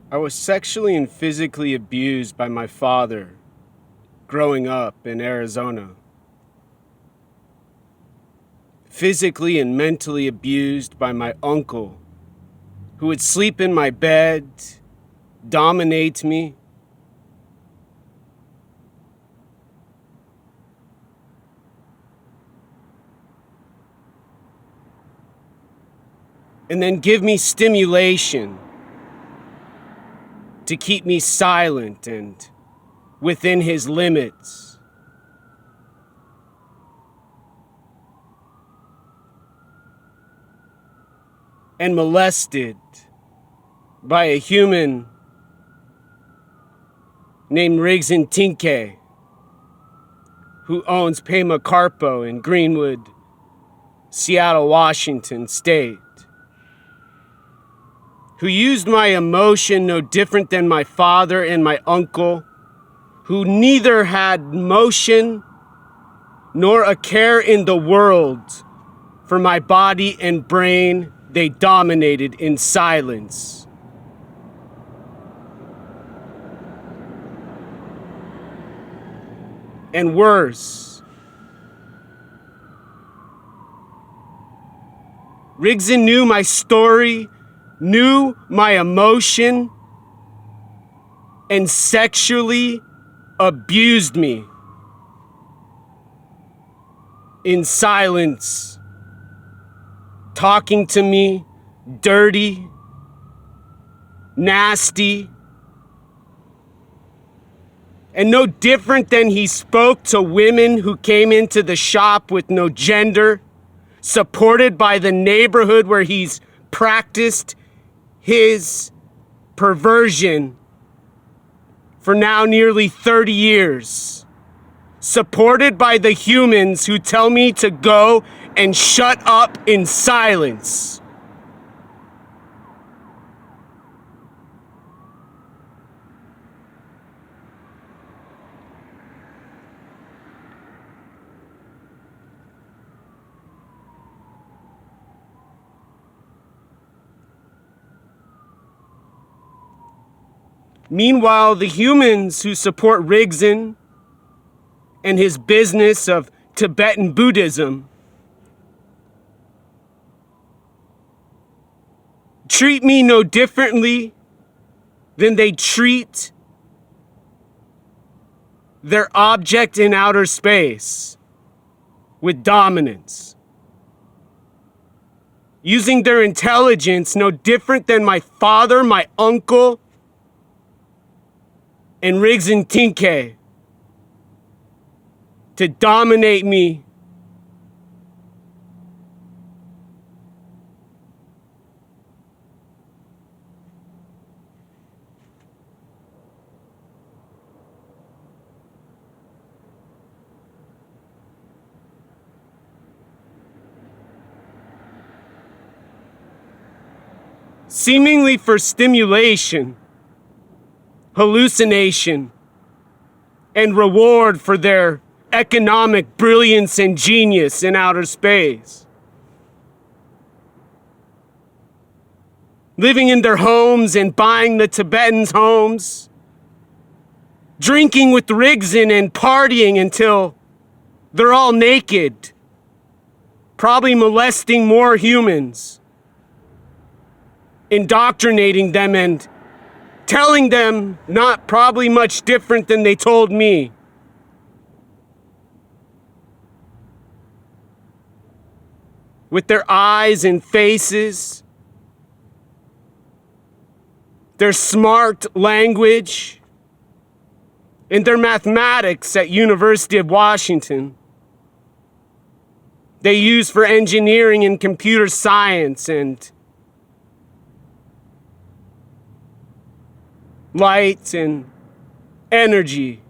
I was sexually and physically abused by my father growing up in Arizona. Physically and mentally abused by my uncle, who would sleep in my bed, dominate me, and then give me stimulation to keep me silent and within his limits. And molested by a human named Riggs and Tinke, who owns Pema Carpo in Greenwood, Seattle, Washington State, who used my emotion no different than my father and my uncle, who neither had motion nor a care in the world for my body and brain. They dominated in silence. And worse, Rigson knew my story, knew my emotion, and sexually abused me in silence, talking to me dirty, nasty, and no different than he spoke to women who came into the shop with no gender, supported by the neighborhood where he's practiced his perversion for now nearly 30 years, supported by the humans who tell me to go and shut up in silence. Meanwhile, the humans who support Rigson and his business of Tibetan Buddhism treat me no differently than they treat their object in outer space, with dominance. Using their intelligence no different than my father, my uncle, and Riggs and Tinke to dominate me. Seemingly for stimulation, hallucination, and reward for their economic brilliance and genius in outer space. Living in their homes and buying the Tibetans' homes, drinking with Rigson and partying until they're all naked, probably molesting more humans, indoctrinating them and telling them not probably much different than they told me. With their eyes and faces, their smart language, and their mathematics at University of Washington. They use for engineering and computer science and light and energy.